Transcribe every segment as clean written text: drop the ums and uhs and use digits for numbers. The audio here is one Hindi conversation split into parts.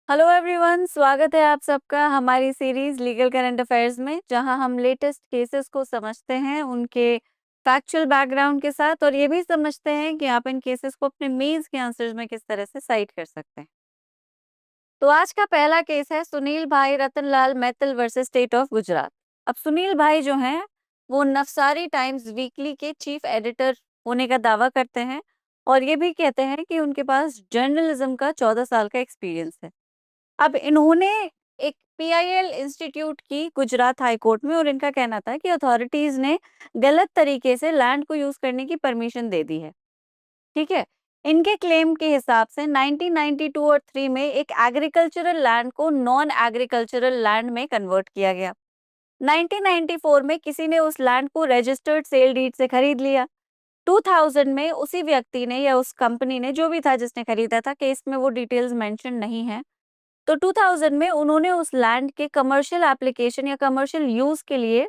हेलो एवरीवन, स्वागत है आप सबका हमारी सीरीज लीगल करंट अफेयर्स में, जहां हम लेटेस्ट केसेस को समझते हैं उनके फैक्चुअल बैकग्राउंड के साथ और ये भी समझते हैं कि आप इन केसेस को अपने मेंस के आंसर्स में किस तरह से साइट कर सकते हैं। तो आज का पहला केस है सुनील भाई Ratanlal Maithil versus state of Gujarat. अब सुनील भाई जो हैं वो नवसारी टाइम्स वीकली के चीफ एडिटर होने का दावा करते हैं और ये भी कहते हैं कि उनके पास जर्नलिज्म का 14 साल का एक्सपीरियंस है। अब इन्होंने एक पीआईएल इंस्टीट्यूट की गुजरात हाई कोर्ट में, और इनका कहना था कि अथॉरिटीज ने गलत तरीके से लैंड को यूज करने की परमिशन दे दी है। ठीक है। इनके क्लेम के हिसाब से 1992 और 3 में एक एग्रीकल्चरल लैंड को नॉन एग्रीकल्चरल लैंड में कन्वर्ट किया गया। 1994 में किसी ने उस लैंड को रजिस्टर्ड सेल डीड से खरीद लिया। 2000 में उसी व्यक्ति ने या उस कंपनी ने, जो भी था जिसने खरीदा था, केस में वो डिटेल्स मेंशन नहीं है, तो 2000 में उन्होंने उस लैंड के कमर्शियल एप्लीकेशन या कमर्शियल यूज के लिए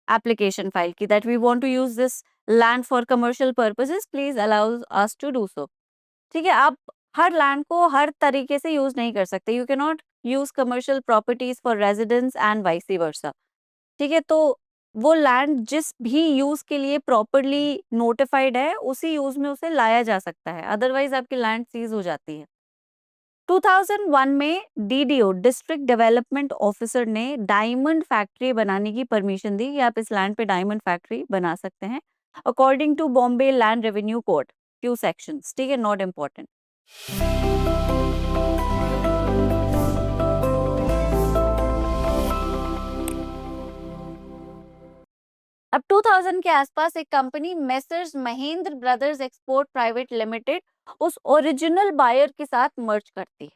एप्लीकेशन फाइल की, that we want to use this land for commercial purposes, please allow us to do so. ठीक है। आप हर लैंड को हर तरीके से यूज नहीं कर सकते। You can not use commercial properties for residence and vice versa. ठीक है। तो वो लैंड जिस भी यूज के लिए प्रॉपरली नोटिफाइड है उसी यूज में उसे लाया जा सकता है, अदरवाइज आपकी लैंड सीज हो जाती है। 2001 में डीडीओ डिस्ट्रिक्ट डेवलपमेंट ऑफिसर ने डायमंड फैक्ट्री बनाने की परमिशन दी कि आप इस लैंड पे डायमंड फैक्ट्री बना सकते हैं, according to Bombay land revenue code, few sections. ठीक है, नॉट इम्पोर्टेंट। अब 2000 के आसपास एक company messrs Mahendra brothers export private limited उस ओरिजिनल बायर के साथ मर्ज करती है।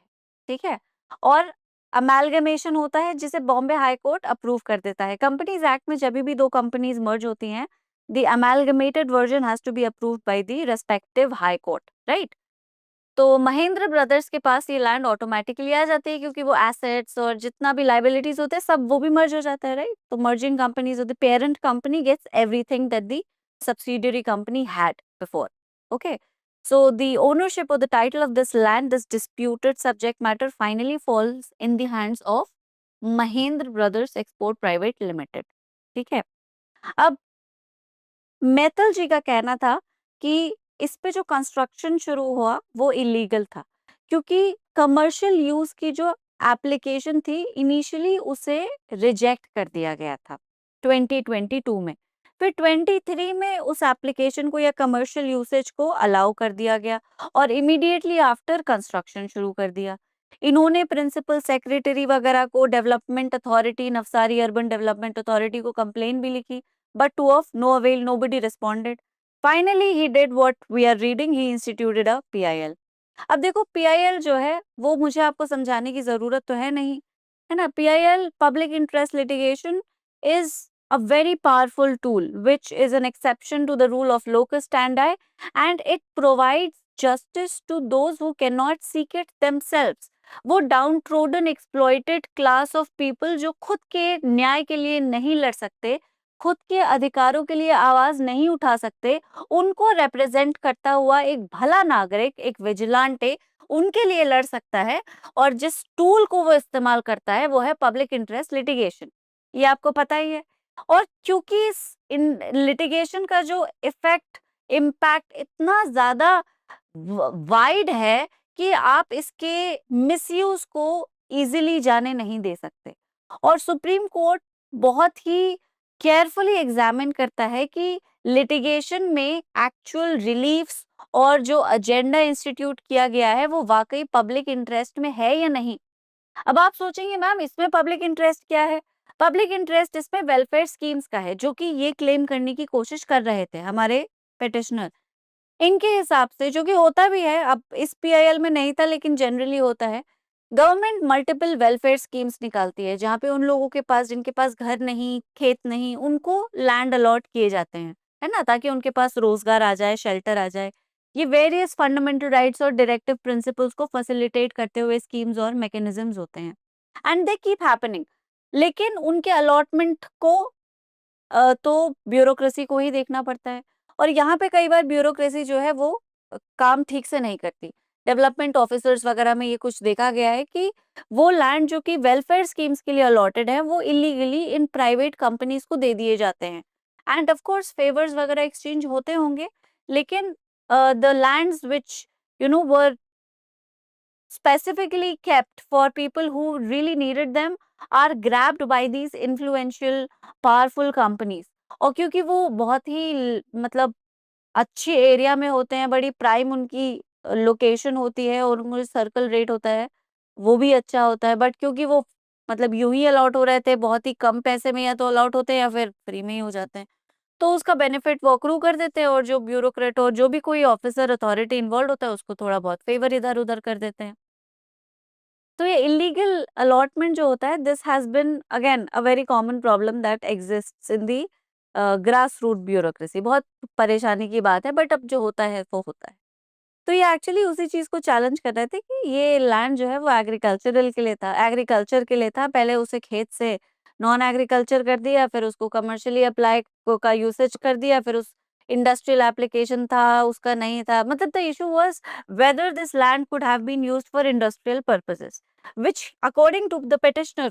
ठीक है। और अमेलगमेशन होता है जिसे बॉम्बे हाई कोर्ट अप्रूव कर देता है। कंपनीज एक्ट में जब भी दो कंपनीज मर्ज होती हैं, the amalgamated version has to be approved by the respective high court, right. तो महेंद्र ब्रदर्स के पास ये लैंड ऑटोमेटिकली आ जाती है, क्योंकि वो एसेट्स और जितना भी लाइबिलिटीज होते हैं सब वो भी मर्ज हो जाता है, राइट। तो merging companies, the parent company gets everything that the subsidiary company had before. Okay. So the ownership or the title of this land, this disputed subject matter, finally falls in the hands of Mahendra Brothers Export Private Limited. ठीक है। अब मैथल जी का कहना था कि इस पे जो कंस्ट्रक्शन शुरू हुआ वो इलीगल था, क्योंकि कमर्शियल यूज की जो एप्लीकेशन थी इनिशियली उसे रिजेक्ट कर दिया गया था 2022 में। फिर 23 में उस एप्लीकेशन को या कमर्शियल यूसेज को अलाउ कर दिया गया और इमीडिएटली आफ्टर कंस्ट्रक्शन शुरू कर दिया। इन्होंने प्रिंसिपल सेक्रेटरी वगैरह को, development authority, Navsari urban development authority को कंप्लेन भी लिखी, but to of no avail, nobody responded. Finally, he did what we are reading, he instituted a PIL. अब देखो PIL जो है वो मुझे आपको समझाने की जरूरत तो है नहीं, है ना। PIL, Public Interest Litigation, is a very powerful tool which is an exception to the rule of locus standi, and it provides justice to those who cannot seek it themselves. वो down trodden exploited class of people जो खुद के न्याय के लिए नहीं लड़ सकते, खुद के अधिकारों के लिए आवाज नहीं उठा सकते, उनको रिप्रेजेंट करता हुआ एक भला नागरिक, एक विजिलेंटे उनके लिए लड़ सकता है। और जिस टूल को वो इस्तेमाल करता है वो है पब्लिक इंटरेस्ट लिटिगेशन, ये आपको पता ही है। और क्योंकि इस इन लिटिगेशन का जो इफेक्ट, इम्पैक्ट इतना ज्यादा वाइड है कि आप इसके मिसयूज को इजीली जाने नहीं दे सकते। और सुप्रीम कोर्ट बहुत ही केयरफुली एग्जामिन करता है कि लिटिगेशन में एक्चुअल रिलीफ्स और जो एजेंडा इंस्टीट्यूट किया गया है वो वाकई पब्लिक इंटरेस्ट में है या नहीं। अब आप सोचेंगे मैम इसमें पब्लिक इंटरेस्ट क्या है? पब्लिक इंटरेस्ट इसमें वेलफेयर स्कीम्स का है, जो कि ये क्लेम करने की कोशिश कर रहे थे हमारे पिटिशनर। इनके हिसाब से, जो कि होता भी है, अब इस पीआईएल में नहीं था लेकिन जनरली होता है, गवर्नमेंट मल्टीपल वेलफेयर स्कीम्स निकालती है जहाँ पे उन लोगों के पास, जिनके पास घर नहीं, खेत नहीं, उनको लैंड अलॉट किए जाते हैं, है ना, ताकि उनके पास रोजगार आ जाए, शेल्टर आ जाए। ये वेरियस फंडामेंटल राइट्स और डायरेक्टिव प्रिंसिपल्स को फैसिलिटेट करते हुए स्कीम्स और मैकेनिज्म्स होते हैं, एंड दे कीप हैपनिंग। लेकिन उनके अलॉटमेंट को तो ब्यूरोक्रेसी को ही देखना पड़ता है, और यहाँ पे कई बार ब्यूरोक्रेसी जो है वो काम ठीक से नहीं करती। डेवलपमेंट ऑफिसर्स वगैरह में ये कुछ देखा गया है कि वो लैंड जो कि वेलफेयर स्कीम्स के लिए अलॉटेड है वो इलीगली इन प्राइवेट कंपनीज को दे दिए जाते हैं। एंड ऑफ कोर्स फेवर्स वगैरह एक्सचेंज होते होंगे, लेकिन the lands which were specifically kept for people who really needed them are grabbed by these influential powerful companies। और क्योंकि वो बहुत ही मतलब अच्छे एरिया में होते हैं, बड़ी प्राइम उनकी लोकेशन होती है और उनका सर्कल रेट होता है वो भी अच्छा होता है, बट क्योंकि वो मतलब यूं ही अलॉट हो रहे थे बहुत ही कम पैसे में, या तो अलॉट होते हैं या फिर फ्री में ही हो जाते हैं, तो उसका बेनिफिट वो अक्रू कर देते हैं और जो ब्यूरोक्रेट और जो भी कोई ऑफिसर अथॉरिटी इन्वॉल्व होता है उसको थोड़ा बहुत फेवर इधर उधर कर देते हैं। तो ये इलीगल अलॉटमेंट जो होता है, this has been again a very common problem that exists in the grass root bureaucracy. बहुत परेशानी की बात है, बट अब जो होता है वो होता है। तो ये एक्चुअली उसी चीज को चैलेंज कर रहे थे कि ये लैंड जो है वो एग्रीकल्चरल के लिए था, एग्रीकल्चर के लिए था। पहले उसे खेत से नॉन एग्रीकल्चर कर दिया, फिर उसको कमर्शियली अप्लाई का यूसेज कर दिया, फिर उस इंडस्ट्रियल एप्लीकेशन था उसका नहीं था। मतलब the issue was whether this land could have been used for industrial purposes, which according to the petitioner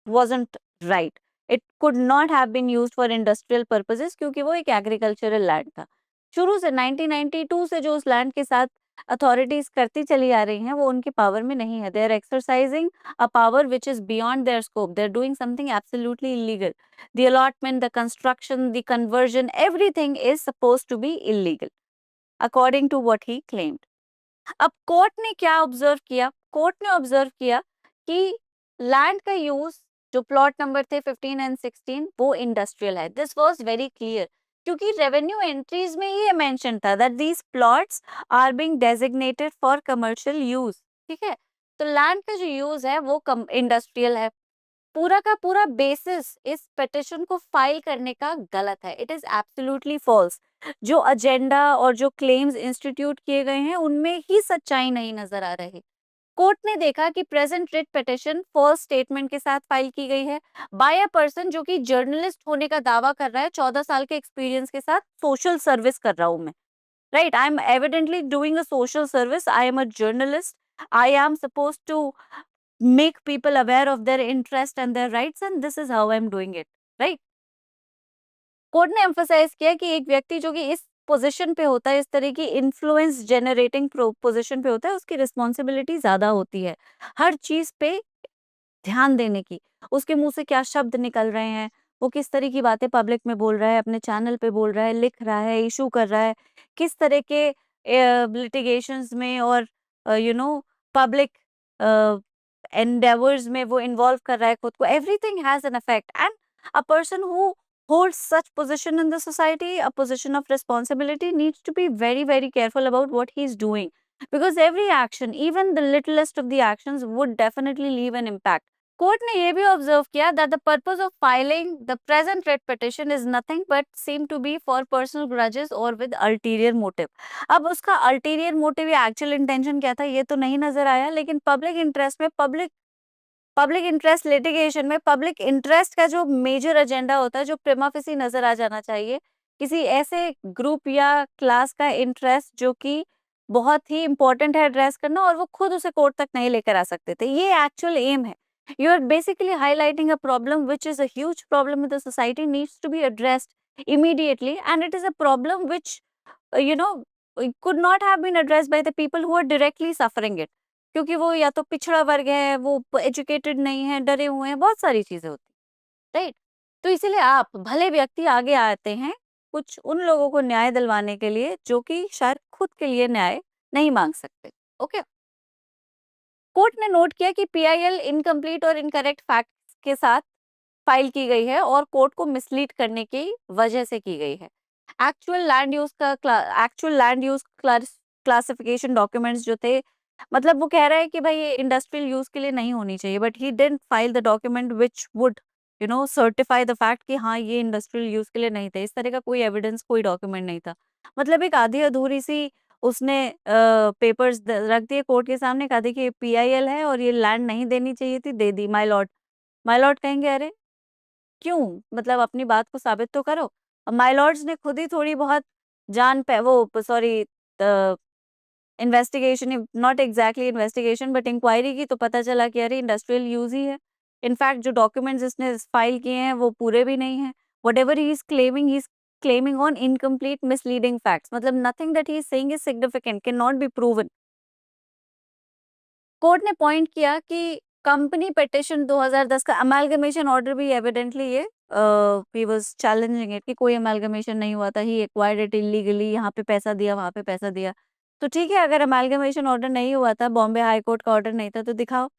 wasn't right. It could not have been used for industrial purposes क्योंकि वो एक एग्रीकल्चरल लैंड था। शुरू से 1992 से जो उस लैंड के साथ अथॉरिटीज करती चली आ रही हैं वो उनकी पावर में नहीं है। They are exercising a power which is beyond their scope. They are doing something absolutely illegal. The allotment, the construction, the conversion, everything is suppose to be illegal according to what he claimed. अब कोर्ट ने क्या ऑब्जर्व किया? कोर्ट ने ऑब्जर्व किया कि लैंड का यूज जो प्लॉट नंबर थे 15 एंड 16 वो इंडस्ट्रियल है। दिस वाज वेरी क्लियर क्योंकि रेवेन्यू एंट्रीज में ये मेंशन था that these plots are being designated for commercial use. ठीक है, तो लैंड का जो यूज है वो इंडस्ट्रियल है। पूरा का पूरा बेसिस इस पिटिशन को फाइल करने का गलत है। It is absolutely false. जो एजेंडा और जो क्लेम्स इंस्टीट्यूट किए गए हैं उनमें ही सच्चाई नहीं नजर आ रही। कोर्ट ने देखा कि present writ petition false statement के साथ फाइल की गई है बाय अ पर्सन जो कि जर्नलिस्ट होने का दावा कर रहा है, 14 साल के एक्सपीरियंस के साथ। सोशल सर्विस कर रहा हूं मैं, right? I am evidently doing a social service. I am a journalist. I am supposed to make people aware of their interest and their rights, and this is how I'm doing it, right? Court ने एम्फोसाइज किया कि एक व्यक्ति जो कि इस पोजीशन पे होता है, इस तरह की इन्फ्लुएंस जेनरेटिंग पोजीशन पे होता है, उसकी रिस्पॉन्सिबिलिटी ज्यादा होती है हर चीज पे ध्यान देने की। उसके मुंह से क्या शब्द निकल रहे हैं, वो किस तरह की बातें पब्लिक में बोल रहा है, अपने चैनल पे बोल रहा है, लिख रहा है, इशू कर रहा है, किस तरह के लिटिगेशंस में और पब्लिक एंडेवर्स में वो इन्वॉल्व कर रहा है खुद को। Everything has an effect, and a person who holds such position in the society, a position of responsibility, needs to be very very careful about what he is doing, because every action, even the littlest of the actions, would definitely leave an impact. Court ने यह भी ऑब्जर्व किया that the purpose of filing the present writ petition is nothing but seem to be for personal grudges or with ulterior motive। अब उसका ulterior motive या actual intention क्या था ये तो नहीं नजर आया, लेकिन पब्लिक इंटरेस्ट में, पब्लिक इंटरेस्ट लिटिगेशन में पब्लिक इंटरेस्ट का जो मेजर एजेंडा होता है, जो प्रिमा फेसी नजर आ जाना चाहिए, किसी ऐसे ग्रुप या क्लास का इंटरेस्ट जो कि बहुत ही इंपॉर्टेंट है एड्रेस करना, और वो खुद उसे कोर्ट तक नहीं लेकर आ सकते थे। ये एक्चुअल एम है। You are basically highlighting a problem which is a huge problem in the society, needs to be addressed immediately, and it is a problem which you know could not have been addressed by the people who are directly suffering it, क्योंकि वो या तो पिछड़ा वर्ग है, वो एजुकेटेड नहीं है, डरे हुए हैं, बहुत सारी चीजें होती, राइट? तो इसीलिए आप भले व्यक्ति आगे आते हैं कुछ उन लोगों को न्याय दिलवाने के लिए जो कि शायद खुद के लिए न्याय नहीं मांग सकते। ओके, कोर्ट ने नोट किया कि पीआईएल इनकम्प्लीट और इनकरेक्ट फैक्ट्स के साथ फाइल की गई है और कोर्ट को मिसलीड करने की वजह से की गई है। Actual land use classification documents जो थे, मतलब वो कह रहा है कि भाई ये इंडस्ट्रियल यूज के लिए नहीं होनी चाहिए, but he didn't file the document which would certify the fact कि हाँ ये इंडस्ट्रियल यूज के लिए नहीं थे। इस तरह का कोई एविडेंस, कोई डॉक्यूमेंट नहीं था। मतलब एक आधी अधूरी सी उसने पेपर्स रख दिए कोर्ट के सामने, कहा देखिए पीआईएल है और ये लैंड नहीं देनी चाहिए थी, दे दी। माय लॉर्ड, माय लॉर्ड कहेंगे अरे क्यों, मतलब अपनी बात को साबित तो करो। माय लॉर्ड्स ने खुद ही थोड़ी बहुत जान पे वो sorry investigation, not exactly investigation but inquiry की, तो पता चला कि अरे इंडस्ट्रियल यूज ही है। इनफैक्ट जो डॉक्यूमेंट्स इसने फाइल किए हैं वो पूरे भी नहीं हैं। Whatever he is claiming on incomplete misleading facts, मतलब nothing that he is saying is significant, can not be proven. Court ने पॉइंट किया कि कंपनी पिटिशन 2010 का अमालगमेशन ऑर्डर भी एविडेंटली ये ही वाज चैलेंजिंग इट कि कोई अमालगमेशन नहीं हुआ था, ही एक्वायर्ड इट इलीगली, यहाँ पे पैसा दिया वहाँ पे पैसा दिया। तो ठीक है, अगर अमालगमेशन ऑर्डर नहीं हुआ था, बॉम्बे हाई कोर्ट का ऑर्डर नहीं था, तो दिखाओ।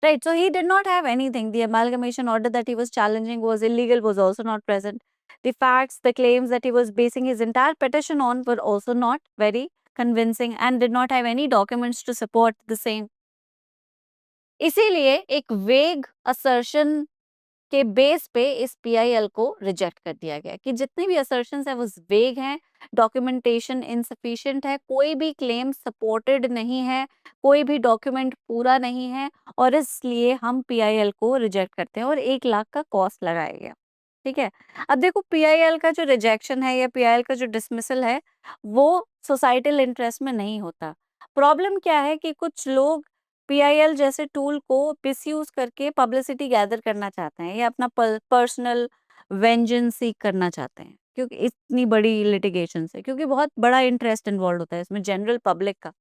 Right, so he did not have anything, the amalgamation order that he was challenging was illegal, was also not present, the facts, the claims that he was basing his entire petition on were also not very convincing and did not have any documents to support the same. इसीलिए एक वेग असर्शन के बेस पे इस पीआईएल को रिजेक्ट कर दिया गया कि जितने भी असर्शंस है वो वेग हैं, डॉक्यूमेंटेशन इनसफिशिएंट है, कोई भी क्लेम सपोर्टेड नहीं है, कोई भी डॉक्यूमेंट पूरा नहीं है, और इसलिए हम पीआईएल को रिजेक्ट करते हैं और 1 लाख का कॉस्ट लगाया गया। ठीक है, अब देखो पीआईएल का जो रिजेक्शन है या पीआईएल का जो डिसमिसल है वो सोसाइटल इंटरेस्ट में नहीं होता। प्रॉब्लम क्या है कि कुछ लोग पीआईएल जैसे टूल को मिसयूज करके पब्लिसिटी गैदर करना चाहते हैं या अपना पर्सनल वेंजेंस सीख करना चाहते हैं, क्योंकि इतनी बड़ी लिटिगेशन से, क्योंकि बहुत बड़ा इंटरेस्ट इन्वॉल्व होता है इसमें जनरल पब्लिक का।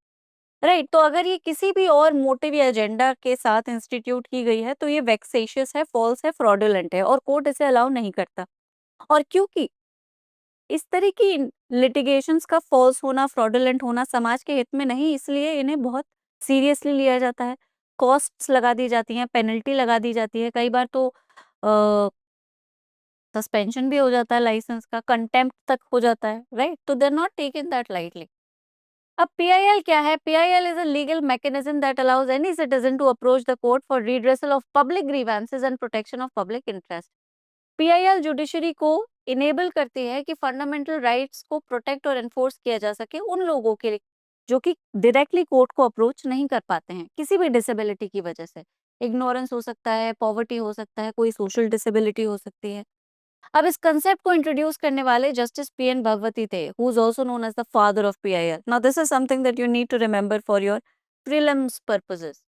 राइट, तो अगर ये किसी भी और मोटिव या एजेंडा के साथ इंस्टीट्यूट की गई है तो ये वेक्सेशियस है, फॉल्स है, फ्रॉडुलेंट है और कोर्ट इसे अलाउ नहीं करता। और क्योंकि इस तरह की लिटिगेशंस का फॉल्स होना, फ्रॉडुलेंट होना समाज के हित में नहीं, इसलिए इन्हें बहुत सीरियसली लिया जाता है। कॉस्ट्स लगा दी जाती हैं, पेनल्टी लगा दी जाती है, कई बार तो सस्पेंशन भी हो जाता है लाइसेंस का, कंटेम्प्ट तक हो जाता है। राइट, तो they are not taken that lightly. अब पीआईएल क्या है? PIL is a legal mechanism that allows any citizen to approach the court for redressal of public grievances and protection of public interest. PIL judiciary को इनेबल करती है कि फंडामेंटल राइट्स को प्रोटेक्ट और एनफोर्स किया जा सके उन लोगों के लिए जो कि डायरेक्टली कोर्ट को अप्रोच नहीं कर पाते हैं किसी भी डिसेबिलिटी की वजह से। इग्नोरेंस हो सकता है, पॉवर्टी हो सकता है, कोई सोशल डिसेबिलिटी हो सकती है। अब इस कंसेप्ट को इंट्रोड्यूस करने वाले जस्टिस पीएन भगवती थे, who is also known as the father of PIL. Now this is something that you need to remember for your prelims purposes.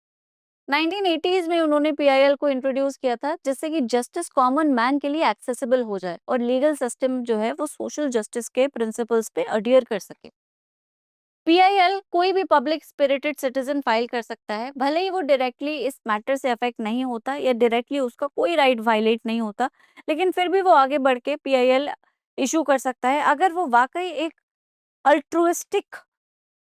1980s में उन्होंने पीआईएल को इंट्रोड्यूस किया था जिससे कि जस्टिस कॉमन मैन के लिए एक्सेसिबल हो जाए और लीगल सिस्टम जो है वो सोशल जस्टिस के प्रिंसिपल्स पे अडियर कर सके। पीआईएल कोई भी पब्लिक स्पिरिटेड सिटीजन फाइल कर सकता है, भले ही वो डायरेक्टली इस मैटर से अफेक्ट नहीं होता या डायरेक्टली उसका कोई राइट वायलेट नहीं होता, लेकिन फिर भी वो आगे बढ़ के पीआईएल इशू कर सकता है अगर वो वाकई एक अल्ट्रुइस्टिक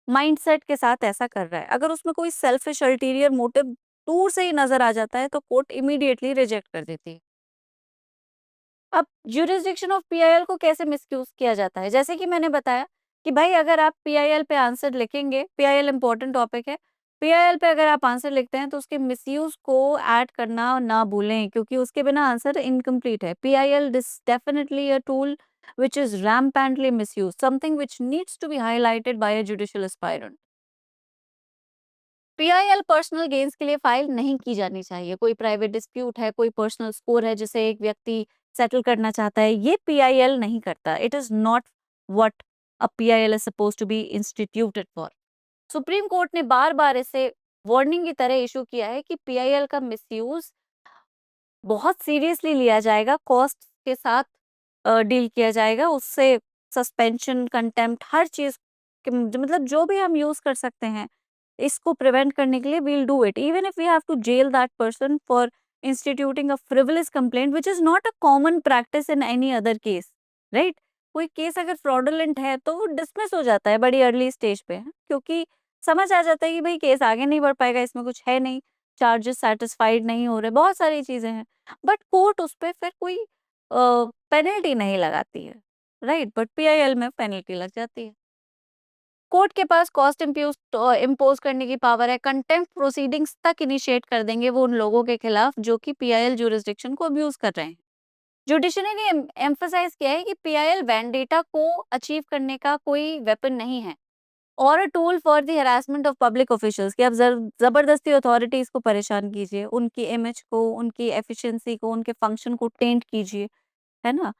माइंडसेट के साथ ऐसा कर रहा है। अगर उसमें कोई सेल्फिश अल्टीरियर मोटिव दूर से ही नजर आ जाता है तो कोर्ट इमीडिएटली रिजेक्ट कर देती है। अब ज्यूरिसडिक्शन ऑफ पीआईएल को कैसे मिसयूज किया जाता है? जैसे कि मैंने बताया कि भाई अगर आप पीआईएल पे आंसर लिखेंगे, पीआईएल इंपॉर्टेंट टॉपिक है, पीआईएल पे अगर आप आंसर लिखते हैं तो उसके मिसयूज को ऐड करना ना भूलें, क्योंकि उसके बिना आंसर इनकम्प्लीट है। PIL this definitely a tool which is rampantly misused, something which needs to be highlighted by a judicial aspirant. PIL personal gains के लिए फाइल नहीं की जानी चाहिए। कोई प्राइवेट डिस्प्यूट है, कोई पर्सनल स्कोर है जिसे एक व्यक्ति सेटल करना चाहता है, ये पीआईएल नहीं करता। It is not what a PIL is supposed to be instituted for. Supreme court ने बार बार इसे वार्निंग की तरह इशू किया है कि पीआईएल का मिसयूज बहुत सीरियसली लिया जाएगा, कॉस्ट के साथ डील किया जाएगा, उससे सस्पेंशन, कंटेम्प्ट, हर चीज मतलब जो भी हम यूज कर सकते हैं इसको प्रिवेंट करने के लिए we'll do it, even if we have to jail that person for instituting a frivolous complaint which is not a common practice in any other case. Right, कोई केस अगर फ्रॉडुलेंट है तो वो डिसमिस हो जाता है बड़ी अर्ली स्टेज पे, क्योंकि समझ आ जाता है कि भाई केस आगे नहीं बढ़ पाएगा, इसमें कुछ है नहीं, चार्जेस सेटिस्फाइड नहीं हो रहे, बहुत सारी चीजें हैं। बट कोर्ट उस पर फिर कोई पेनल्टी नहीं लगाती है। राइट, बट पीआईएल में पेनल्टी लग जाती है। कोर्ट के पास कॉस्ट इम्पोज करने की पावर है, कंटेम्प्ट प्रोसीडिंग्स तक इनिशिएट कर देंगे वो उन लोगों के खिलाफ जो कि पीआईएल ज्यूरिसडिक्शन को अब्यूज कर रहे हैं। जुडिशरी ने एम्फसाइज किया है कि पीआईएल वेंडेटा को अचीव करने का कोई वेपन नहीं है और a tool for the harassment of public officials, कि आप जबरदस्ती अथॉरिटीज को परेशान कीजिए, उनकी इमेज को, उनकी एफिशिएंसी को, उनके फंक्शन को टेंट कीजिए, है ना।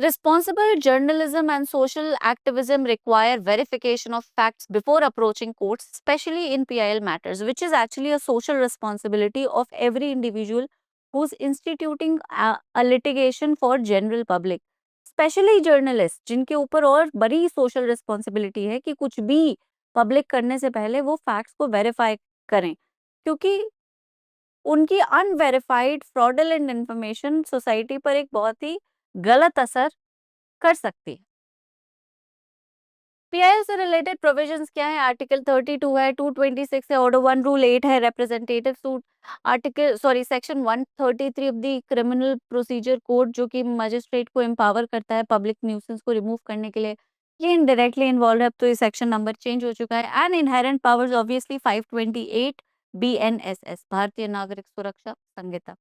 Responsible journalism and social activism require verification of facts before approaching courts, especially in PIL matters, which is actually a social responsibility of every individual who's instituting a litigation for general public. Specially journalist जिनके ऊपर और बड़ी सोशल रिस्पॉन्सिबिलिटी है कि कुछ भी पब्लिक करने से पहले वो फैक्ट्स को वेरीफाई करें, क्योंकि उनकी अनवेरिफाइड फ्रॉडुलेंट इंफॉर्मेशन सोसाइटी पर एक बहुत ही गलत असर कर सकती है। पीआईएल से रिलेटेड प्रोविजंस क्या है? आर्टिकल 32 है, 226 है, ऑर्डर 1 रूल 8 है, representative suit section 133 of the criminal procedure code जो कि मजिस्ट्रेट को एम्पावर करता है पब्लिक न्यूसेंस को रिमूव करने के लिए, ये इनडायरेक्टली इन्वॉल्व है। अब तो ये सेक्शन नंबर चेंज हो चुका है। And inherent powers obviously 528 BNSS Bharatiya Nagarik Suraksha Sanhita.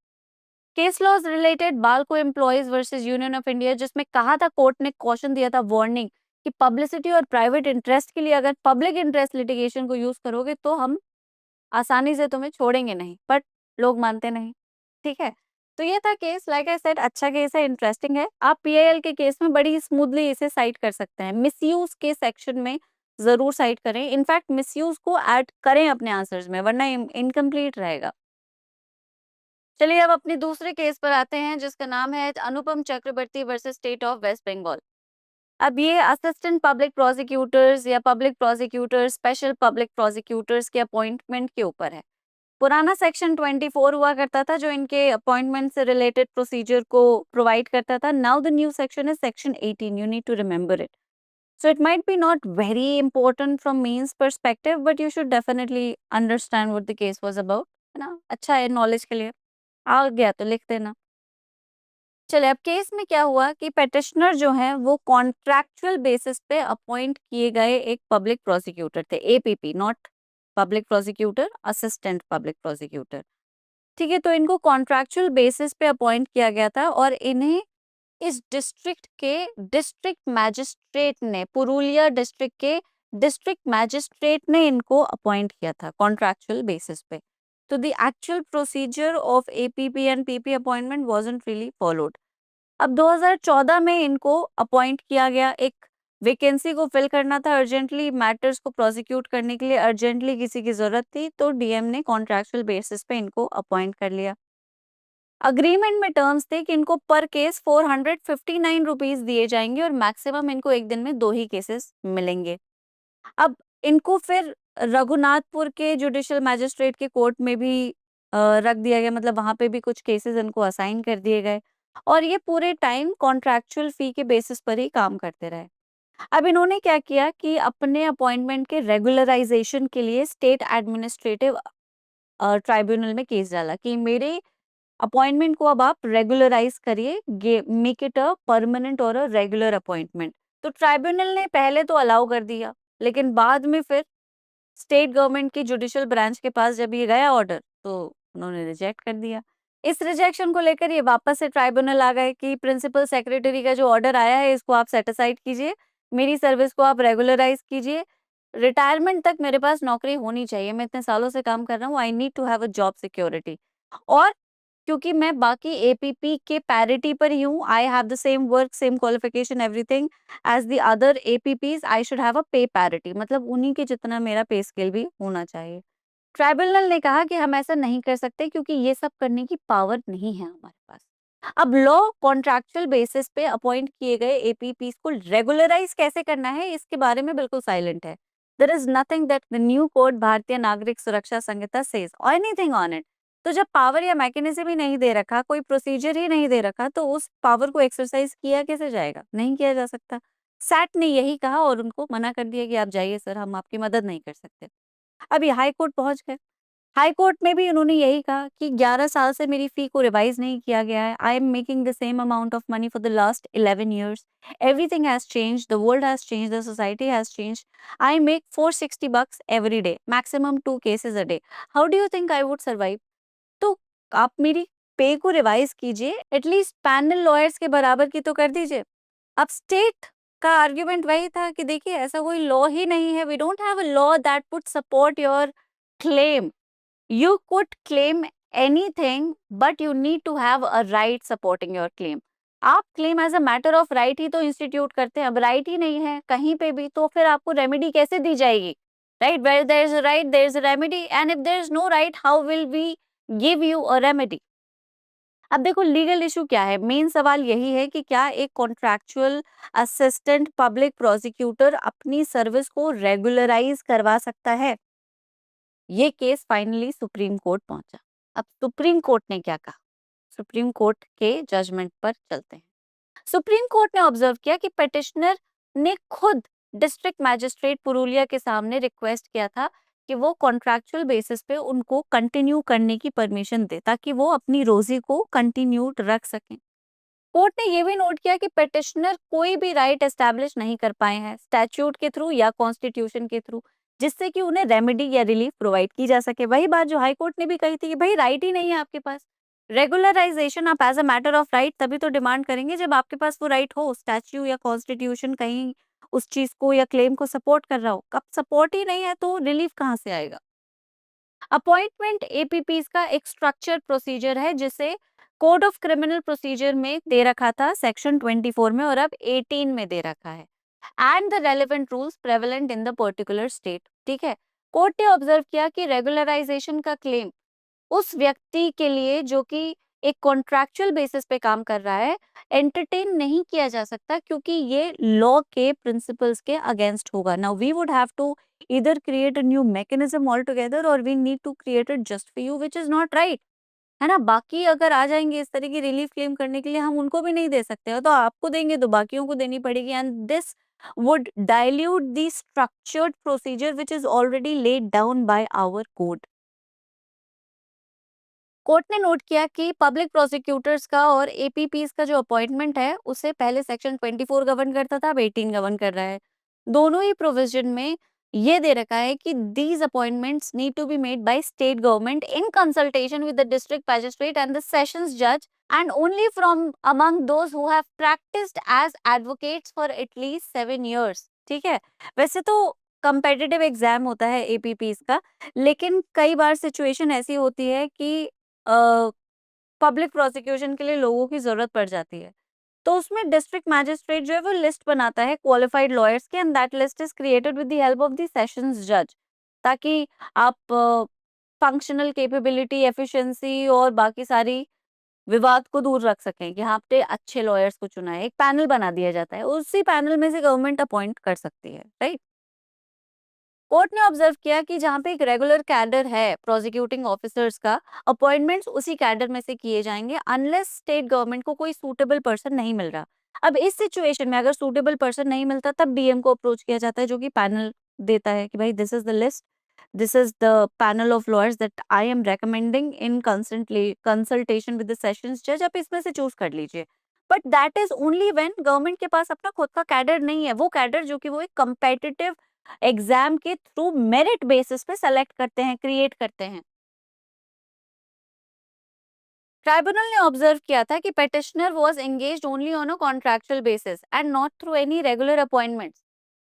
Case laws related BALCO employees versus union of India, जिसमें कहा था, कोर्ट ने कॉशन दिया था, वार्निंग, कि पब्लिसिटी और प्राइवेट इंटरेस्ट के लिए अगर पब्लिक इंटरेस्ट लिटिगेशन को यूज करोगे तो हम आसानी से तुम्हें छोड़ेंगे नहीं, बट लोग मानते नहीं। ठीक है, तो ये था केस। लाइक आई सेड, अच्छा केस है, इंटरेस्टिंग है। आप पीआईएल के केस में बड़ी स्मूथली इसे साइट कर सकते हैं। मिसयूज के सेक्शन में जरूर साइट करें, इनफैक्ट मिसयूज को ऐड करें अपने आंसर्स में, वरना इनकम्प्लीट रहेगा। चलिए अब अपने दूसरे केस पर आते हैं, जिसका नाम है Anupam Chakraborty versus state of West Bengal. अब ये असिस्टेंट पब्लिक प्रोसिक्यूटर्स या public prosecutors, special public prosecutors के अपॉइंटमेंट के ऊपर है। पुराना सेक्शन 24 हुआ करता था जो इनके अपॉइंटमेंट से रिलेटेड प्रोसीजर को प्रोवाइड करता था। Now the new section is section 18, you need to remember it. So it might be not very important from means perspective, but you should definitely understand what the case was about, है ना? अच्छा है नॉलेज के लिए। आ गया तो लिख देना। चले, अब केस में क्या हुआ कि पेटिशनर जो है वो कॉन्ट्रैक्चुअल बेसिस पे अपॉइंट किए गए एक पब्लिक प्रोसिक्यूटर थे, APP, not public prosecutor, assistant public prosecutor. ठीक है, तो इनको कॉन्ट्रैक्चुअल बेसिस पे अपॉइंट किया गया था और इन्हें इस डिस्ट्रिक्ट के डिस्ट्रिक्ट मैजिस्ट्रेट ने, पुरुलिया डिस्ट्रिक्ट के डिस्ट्रिक्ट मैजिस्ट्रेट ने इनको अपॉइंट किया था कॉन्ट्रैक्चुअल बेसिस पे। तो the actual procedure of APP and PP appointment wasn't really followed. अब 2014 में इनको अपॉइंट किया गया, एक वैकेंसी को फिल करना था अर्जेंटली, मैटर्स को प्रोसिक्यूट करने के लिए अर्जेंटली किसी की जरूरत थी, तो डीएम ने कॉन्ट्रैक्चुअल बेसिस पे इनको अपॉइंट कर लिया। अग्रीमेंट में टर्म्स थे कि इनको पर केस 459 रुपीज दिए जाएंगे और मैक्सिमम इनको एक दिन में 2 ही केसेस मिलेंगे। अब इनको फिर रघुनाथपुर के जुडिशियल मैजिस्ट्रेट के कोर्ट में भी रख दिया गया, मतलब वहां पे भी कुछ केसेस इनको असाइन कर दिए गए और ये पूरे टाइम कॉन्ट्रैक्चुअल फी के बेसिस पर ही काम करते रहे। अब इन्होंने क्या किया कि अपने अपॉइंटमेंट के रेगुलराइजेशन के लिए स्टेट एडमिनिस्ट्रेटिव ट्राइब्यूनल में केस डाला कि मेरे अपॉइंटमेंट को अब आप रेगुलराइज करिए, मेक इट अ परमानेंट और अ रेगुलर अपॉइंटमेंट। तो ट्राइब्यूनल ने पहले तो अलाउ कर दिया, लेकिन बाद में फिर स्टेट गवर्नमेंट की जुडिशियल ब्रांच के पास जब ये गया ऑर्डर तो उन्होंने रिजेक्ट कर दिया। इस रिजेक्शन को लेकर ये वापस से ट्राइब्यूनल आ गए कि प्रिंसिपल सेक्रेटरी का जो ऑर्डर आया है इसको आप सेटिसाइड कीजिए, मेरी सर्विस को आप रेगुलराइज कीजिए, रिटायरमेंट तक मेरे पास नौकरी होनी चाहिए, मैं इतने सालों से काम कर रहा हूँ, I need to have a job security. और क्योंकि मैं बाकी एपीपी के पैरिटी पर ही हूँ, I have the same work, same qualification, everything as the other APPs, I should have a pay parity, मतलब उन्हीं के जितना मेरा पे स्केल भी होना चाहिए। ट्राइब्यूनल ने कहा कि हम ऐसा नहीं कर सकते क्योंकि ये सब करने की पावर नहीं है हमारे पास। अब लॉ कॉन्ट्रैक्चुअल बेसिस पे अपॉइंट किए गए एपीपीज को रेगुलराइज कैसे करना है इसके बारे में बिल्कुल साइलेंट है। There is nothing that the new code Bharatiya Nagarik Suraksha Sanhita says or anything on it. तो जब पावर या मैकेनिज्म ही नहीं दे रखा, कोई प्रोसीजर ही नहीं दे रखा, तो उस पावर को एक्सरसाइज किया कैसे जाएगा? नहीं किया जा सकता। सैट ने यही कहा और उनको मना कर दिया कि आप जाइए सर, हम आपकी मदद नहीं कर सकते। अभी हाई कोर्ट पहुंच गए। हाई कोर्ट में भी उन्होंने यही कहा कि 11 साल से मेरी फी को रिवाइज नहीं किया गया है। I am making the same amount of money for the last 11 years. Everything has changed. The world has changed. The society has changed. I make $460 every day. Maximum 2 cases a day. How do you think I would survive? तो आप मेरी पे को रिवाइज कीजिए, एटलीस्ट पैनल लॉयर्स के बराबर की तो कर दीजिए। अब स्टेट का आर्ग्यूमेंट वही था कि देखिए ऐसा कोई लॉ ही नहीं है, we don't have a law that would support your claim. You could claim anything, but you need to have a right supporting your claim. आप claim as a matter of right ही तो इंस्टीट्यूट करते हैं, अब राइट ही नहीं है कहीं पे भी तो फिर आपको रेमेडी कैसे दी जाएगी, right? Where there is a right there is a remedy, and if there is no right how will we give you a remedy? अब देखो लीगल इशू क्या है, मेन सवाल यही है कि क्या एक कॉन्ट्रैक्चुअल असिस्टेंट पब्लिक प्रोसिक्यूटर अपनी सर्विस को रेगुलराइज करवा सकता है? ये केस फाइनली सुप्रीम कोर्ट पहुंचा। अब सुप्रीम कोर्ट ने क्या कहा, सुप्रीम कोर्ट के जजमेंट पर चलते हैं। सुप्रीम कोर्ट ने ऑब्जर्व किया कि पिटिशनर ने खुद डिस्ट्रिक्ट मैजिस्ट्रेट पुरुलिया के सामने रिक्वेस्ट किया था कि वो कॉन्ट्रैक्चुअल बेसिस पे उनको कंटिन्यू करने की परमिशन दे ताकि वो अपनी रोजी को कंटिन्यूड रख सकें। कोर्ट ने ये भी नोट किया कि पिटिशनर कोई भी राइट एस्टैब्लिश नहीं कर पाए हैं स्टैट्यूट के थ्रू या कॉन्स्टिट्यूशन के थ्रू जिससे कि उन्हें रेमेडी या रिलीफ प्रोवाइड की जा सके। वही बात जो हाई कोर्ट ने भी कही थी कि भाई राइट ही नहीं है आपके पास। रेगुलराइजेशन आप as a matter of right तभी तो डिमांड करेंगे जब आपके पास वो राइट हो, स्टैच्यू या कॉन्स्टिट्यूशन कहीं उस चीज को या क्लेम को सपोर्ट कर रहा हो। कब सपोर्ट ही नहीं है तो रिलीफ कहाँ से आएगा? अपॉइंटमेंट एपीपीज का एक स्ट्रक्चर्ड प्रोसीजर है जिसे कोड ऑफ क्रिमिनल प्रोसीजर में दे रखा था सेक्शन 24 में और अब 18 में दे रखा है, and the relevant rules prevalent in the particular state. ठीक है, कोर्ट ने ऑब्जर्व किया कि रेगुलराइजेशन का क्लेम उस व्यक्ति के लिए जो कि एक कॉन्ट्रैक्चुअल बेसिस पे काम कर रहा है एंटरटेन नहीं किया जा सकता क्योंकि ये लॉ के प्रिंसिपल्स के अगेंस्ट होगा। Now we would have to either create a new mechanism altogether or we need to create it just for you, which is not right, है ना? बाकी अगर आ जाएंगे इस तरह की रिलीफ क्लेम करने के लिए हम उनको भी नहीं दे सकते हो तो आपको देंगे तो बाकियों को देनी पड़ेगी, and this would dilute the structured procedure which is already laid down by our code। Court ने नोट किया कि पब्लिक प्रोसिक्यूटर्स का और एपीपीज का जो अपॉइंटमेंट है उसे पहले सेक्शन 24 गवर्न करता था, अब 18 गवर्न कर रहा है। दोनों ही प्रोविजन में ये दे रखा है कि these appointments need to be made by state government in consultation with the district magistrate and the sessions जज and only from among those who have practised as advocates for at least 7 years। ठीक है, वैसे तो कंपेटिटिव एग्जाम होता है एपीपीज का, लेकिन कई बार सिचुएशन ऐसी होती है कि पब्लिक प्रोसिक्यूशन के लिए लोगों की जरूरत पड़ जाती है तो उसमें डिस्ट्रिक्ट मैजिस्ट्रेट जो है वो लिस्ट बनाता है क्वालिफाइड लॉयर्स की, and that list is created with the help of the sessions जज, ताकि आप फंक्शनल कैपेबिलिटी, एफिशिएंसी और बाकी सारी विवाद को दूर रख सकें कि हाँ आपने अच्छे लॉयर्स को चुना है। एक पैनल बना दिया जाता है, उसी पैनल में से गवर्नमेंट अपॉइंट कर सकती है, राइट? कोर्ट ने ऑब्जर्व किया कि जहाँ पे एक रेगुलर कैडर है प्रोसिक्यूटिंग ऑफिसर्स का, अपॉइंटमेंट्स उसी कैडर में से किए जाएंगे अनलेस स्टेट गवर्नमेंट को कोई सूटेबल पर्सन नहीं मिल रहा। अब इस सिचुएशन में अगर सूटेबल पर्सन नहीं मिलता तब डीएम को अप्रोच किया जाता है जो कि पैनल देता है कि भाई this is the list, this is the panel of lawyers that I am recommending in consultation with the sessions जज, आप इसमें से चूज कर लीजिए। But that is only when government के पास अपना खुद का कैडर नहीं है, वो कैडर जो कि वो एक कंपेटिटिव एग्जाम के थ्रू मेरिट बेसिस पे सेलेक्ट करते हैं, क्रिएट करते हैं। ट्राइब्यूनल ने ऑब्जर्व किया था कि petitioner was engaged only on a contractual basis and not through any regular appointments.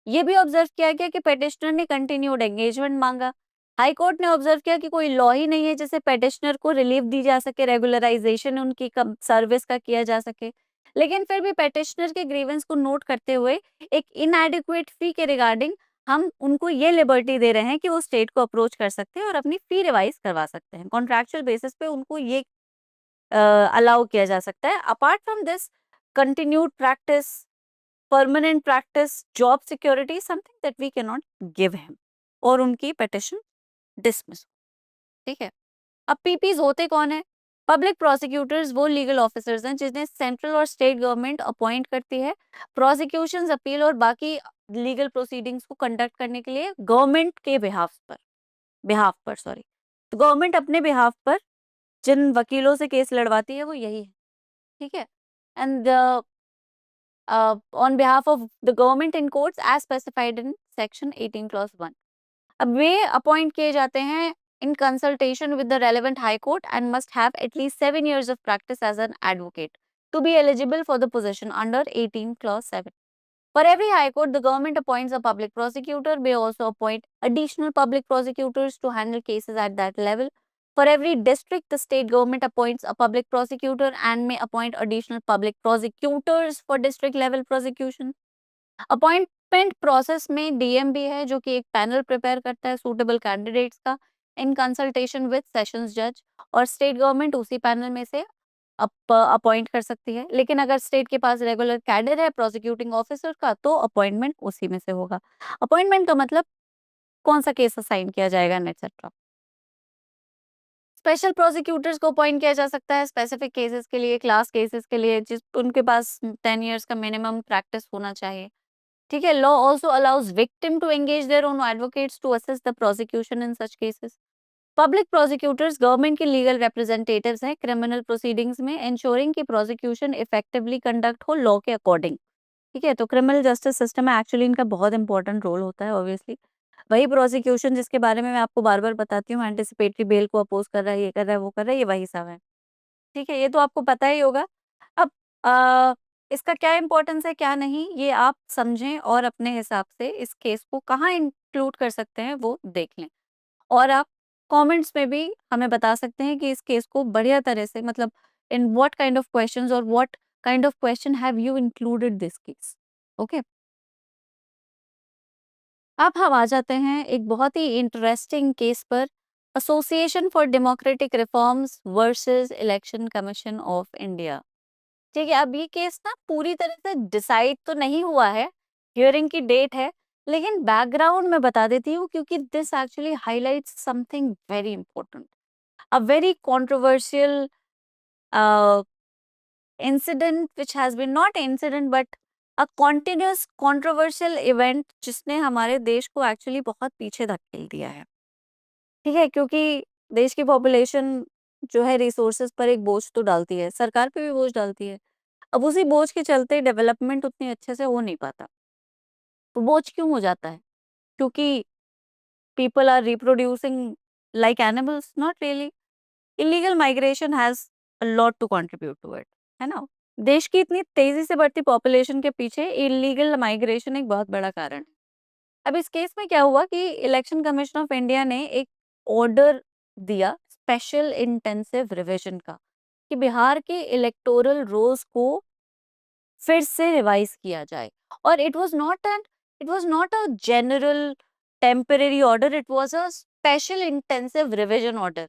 ये भी ऑब्जर्व किया गया कि पेटिशनर ने कंटिन्यूड एंगेजमेंट मांगा। हाई कोर्ट ने ऑब्जर्व किया कि कोई लॉ ही नहीं है जिससे पेटिशनर को रिलीफ दी जा सके, रेगुलराइजेशन उनकी सर्विस का किया जा सके। लेकिन फिर भी पेटिशनर के ग्रीवेंस को नोट करते हुए एक इनएडिक्वेट फी के रिगार्डिंग हम उनको ये लिबर्टी दे रहे हैं कि वो स्टेट को अप्रोच कर सकते हैं और अपनी फी रिवाइज करवा सकते हैं। कॉन्ट्रैक्चुअल बेसिस पे उनको ये अलाउ किया जा सकता है। Apart from this, continued practice, permanent practice, job security something that we can not give him, और उनकी पिटिशन डिसमिस। ठीक है, अब पीपीज होते कौन है? पब्लिक प्रोसिक्यूटर्स वो लीगल ऑफिसर्स हैं जिन्हें सेंट्रल और स्टेट गवर्नमेंट अपॉइंट करती है प्रोसिक्यूशंस, अपील और बाकी लीगल प्रोसीडिंग्स को कंडक्ट करने के लिए गवर्नमेंट के बिहाफ पर सॉरी, तो गवर्नमेंट अपने बिहाफ पर जिन वकीलों से केस लड़वाती है वो यही है। ठीक है, and on behalf of the government in courts as specified in section 18 clause 1। अब वे अपॉइंट किए जाते हैं in consultation with the relevant high court and must have at least 7 years of practice as an advocate to be eligible for the position under 18 clause 7। For every high court, the government appoints a public prosecutor, may also appoint additional public prosecutors to handle cases at that level। For every district, the state government appoints a public prosecutor and may appoint additional public prosecutors for district level prosecution. Appointment process में डीएम भी है, जो कि एक पैनल प्रिपेयर करता है सूटेबल कैंडिडेट्स का इन कंसल्टेशन विद सेशंस जज, और स्टेट गवर्नमेंट उसी पैनल में से अपॉइंट कर सकती है। लेकिन अगर स्टेट के पास रेगुलर कैडर है प्रोसिक्यूटिंग ऑफिसर का, तो अपॉइंटमेंट उसी में से होगा। अपॉइंटमेंट का मतलब कौन सा केस असाइन किया जाएगा एटसेट्रा। स्पेशल प्रोसिक्यूटर्स को अपॉइंट किया जा सकता है स्पेसिफिक केसेस के लिए, क्लास केसेस के लिए, जिस उनके पास 10 इयर्स का मिनिमम प्रैक्टिस होना चाहिए। ठीक है, law also allows victim to engage their own advocates to assist the prosecution in such cases. Public prosecutors government के लीगल रिप्रेजेंटेटिव्स हैं क्रिमिनल प्रोसीडिंग्स में, इंश्योरिंग कि प्रोसिक्यूशन इफेक्टिवली कंडक्ट हो लॉ के अकॉर्डिंग। ठीक है, तो क्रिमिनल जस्टिस सिस्टम में एक्चुअली इनका बहुत इंपॉर्टेंट रोल होता है ऑब्वियसली। वही प्रोसिक्यूशन जिसके बारे में मैं आपको बार बार बताती हूँ, एंटिसिपेटरी बेल को अपोज कर रहा है, ये कर रहा है, वो कर रहा है, ये वही सब है। ठीक है, ये तो आपको पता ही होगा। अब इसका क्या इम्पोर्टेंस है क्या नहीं, ये आप समझें और अपने हिसाब से इस केस को कहाँ इंक्लूड कर सकते हैं वो देख लें। और आप कमेंट्स में भी हमें बता सकते हैं कि इस केस को बढ़िया तरह से, मतलब in what kind of questions और what kind of question have you included this case. Okay, अब हम आ जाते हैं एक बहुत ही इंटरेस्टिंग केस पर, Association for Democratic Reforms versus Election Commission of India. ठीक है, अब ये केस ना पूरी तरह से डिसाइड तो नहीं हुआ है, हियरिंग की डेट है, लेकिन बैकग्राउंड में बता देती हूँ क्योंकि this actually highlights something very important. A very controversial incident which has been not incident but a continuous controversial event जिसने हमारे देश को एक्चुअली बहुत पीछे धकेल दिया है। ठीक है, क्योंकि देश की पॉपुलेशन जो है रिसोर्सेज पर एक बोझ तो डालती है, सरकार पे भी बोझ डालती है। अब उसी बोझ के चलते डेवलपमेंट उतनी अच्छे से हो नहीं पाता। तो बोझ क्यों हो जाता है? क्योंकि people are reproducing like animals? Not really. Illegal migration has a lot to contribute to it, है ना? देश की इतनी तेजी से बढ़ती पॉपुलेशन के पीछे इलीगल माइग्रेशन एक बहुत बड़ा कारण है। अब इस केस में क्या हुआ कि इलेक्शन कमीशन ऑफ इंडिया ने एक ऑर्डर दिया स्पेशल इंटेंसिव रिवीजन का, कि बिहार के इलेक्टोरल रोल्स को फिर से रिवाइज किया जाए। और it was not a general temporary order, it was a special intensive revision order.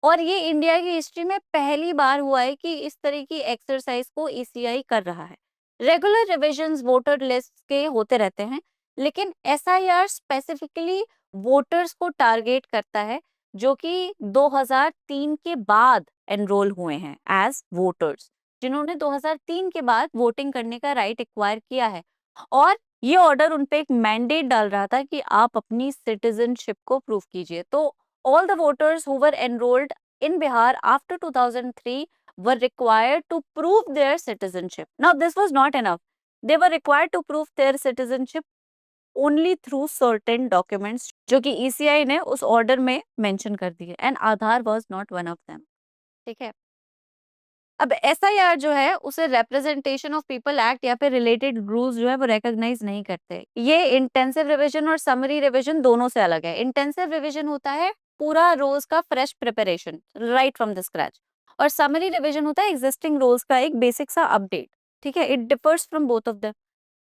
और ये इंडिया की हिस्ट्री में पहली बार हुआ है कि इस तरह की एक्सरसाइज को ईसीआई कर रहा है। रेगुलर रिविजन्स वोटर लिस्ट के होते रहते हैं, लेकिन एसआईआर स्पेसिफिकली वोटर्स को टारगेट करता है जो कि 2003 के बाद एनरोल हुए हैं एज वोटर्स, जिन्होंने 2003 के बाद वोटिंग करने का राइट एक्वायर किया है। और ये ऑर्डर उन पे एक मैंडेट डाल रहा था कि आप अपनी सिटीजनशिप को प्रूव कीजिए। तो all the voters who were enrolled in Bihar after 2003 were required to prove their citizenship. Now, this was not enough. They were required to prove their citizenship only through certain documents, जो कि ECI ने उस ऑर्डर में मेंशन कर दिए, and Aadhaar was not one of them. ठीक है, अब एसआईआर जो है उसे रिप्रेजेंटेशन ऑफ पीपल एक्ट या फिर रिलेटेड रूल्स जो है वो रिकॉग्नाइज नहीं करते। ये इंटेंसिव रिवीजन और समरी रिवीजन दोनों से अलग है। इंटेंसिव रिवीजन होता है पूरा रोल्स का fresh preparation right from the scratch, और समरी रिवीजन होता है एग्जिस्टिंग रोल्स का एक बेसिक सा अपडेट। ठीक है, it differs from both of them.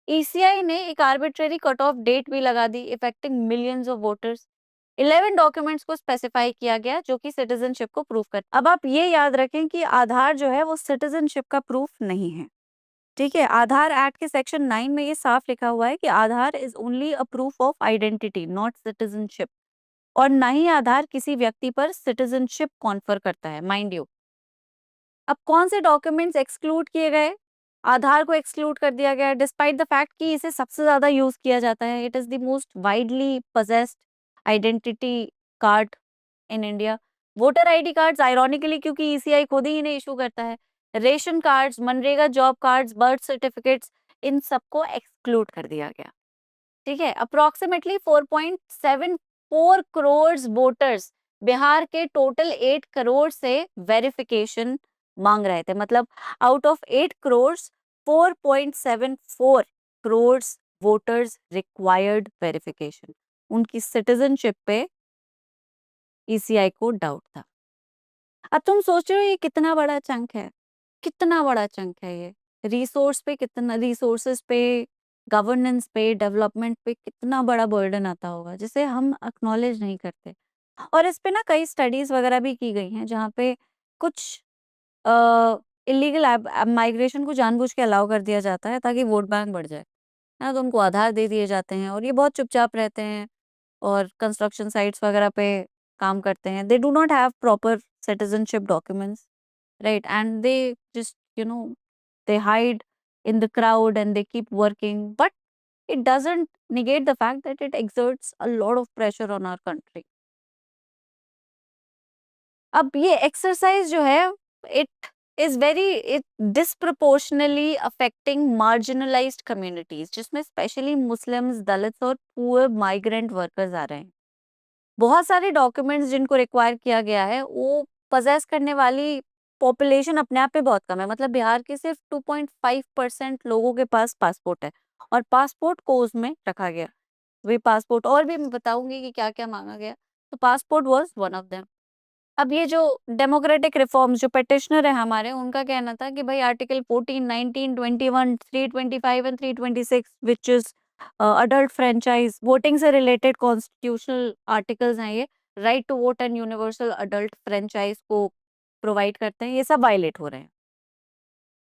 ECI ने एक आर्बिट्रेरी कट ऑफ डेट भी लगा दी affecting millions of voters. 11 documents को स्पेसिफाई किया गया जो कि सिटीजनशिप को प्रूफ कर। अब आप ये याद रखें कि आधार जो है वो सिटीजनशिप का प्रूफ नहीं है। ठीक है, आधार एक्ट के सेक्शन 9 में ये साफ लिखा हुआ है कि Aadhaar is only a proof of identity not citizenship, और ना ही आधार किसी व्यक्ति पर सिटीजनशिप कॉन्फर करता है, माइंड यू। अब कौन से डॉक्यूमेंट्स एक्सक्लूड किए गए? आधार को एक्सक्लूड कर दिया गया डिस्पाइट द फैक्ट कि इसे सबसे ज्यादा यूज किया जाता है। It is the most widely possessed identity card in India. Voter ID cards ironically, क्योंकि ईसीआई खुद ही इन्हें इशू करता है, रेशन कार्ड्स, मनरेगा जॉब कार्ड्स, बर्थ सर्टिफिकेट्स, इन सबको एक्सक्लूड कर दिया गया। ठीक है, अप्रोक्सीमेटली 4.74 करोड़ वोटर्स बिहार के टोटल 8 करोड़ से वेरिफिकेशन मांग रहे थे। मतलब out of 8 crore 4.74 crore voters required verification. उनकी सिटीजनशिप पे ईसीआई को डाउट था। अब तुम सोच रहे हो ये कितना बड़ा चंक है, कितना बड़ा चंक है ये। रिसोर्स पे कितना, रिसोर्सेज पे, गवर्नेंस पे, डेवलपमेंट पे कितना बड़ा बर्डन आता होगा जिसे हम एक्नॉलेज नहीं करते। और इस पे ना कई स्टडीज वगैरह भी की गई हैं जहाँ पे कुछ इलीगल माइग्रेशन को जानबूझ के अलाउ कर दिया जाता है ताकि वोट बैंक बढ़ जाए, है ना? तो उनको आधार दे दिए जाते हैं और ये बहुत चुपचाप रहते हैं और कंस्ट्रक्शन साइट्स वगैरह पे काम करते हैं। They do not have proper citizenship documents, right? And they just they hide in the crowd and they keep working, but it doesn't negate the fact that it exerts a lot of pressure on our country. अब ये एक्सरसाइज जो है, it is very, it disproportionately affecting marginalised communities, जिसमें स्पेशली मुस्लिम्स, दलित्स और पुअर माइग्रेंट वर्कर्स आ रहे हैं। बहुत सारे डॉक्यूमेंट्स जिनको रिक्वायर किया गया है वो पजेस करने वाली पॉपुलेशन अपने आप पे बहुत कम है। मतलब बिहार के सिर्फ 2.5% लोगों के पास पासपोर्ट है और पासपोर्ट को उसमें रखा गया। वे पासपोर्ट, और भी मैं बताऊंगी कि क्या क्या मांगा गया, तो passport was one of them. अब ये जो डेमोक्रेटिक रिफॉर्म्स, जो पेटिशनर है हमारे, उनका कहना था कि भाई article 14, 19, 21, 325 and 326 which is adult franchise, voting से रिलेटेड कॉन्स्टिट्यूशनल आर्टिकल्स हैं ये, right to vote and universal adult franchise को प्रोवाइड करते हैं, ये सब वायलेट हो रहे हैं।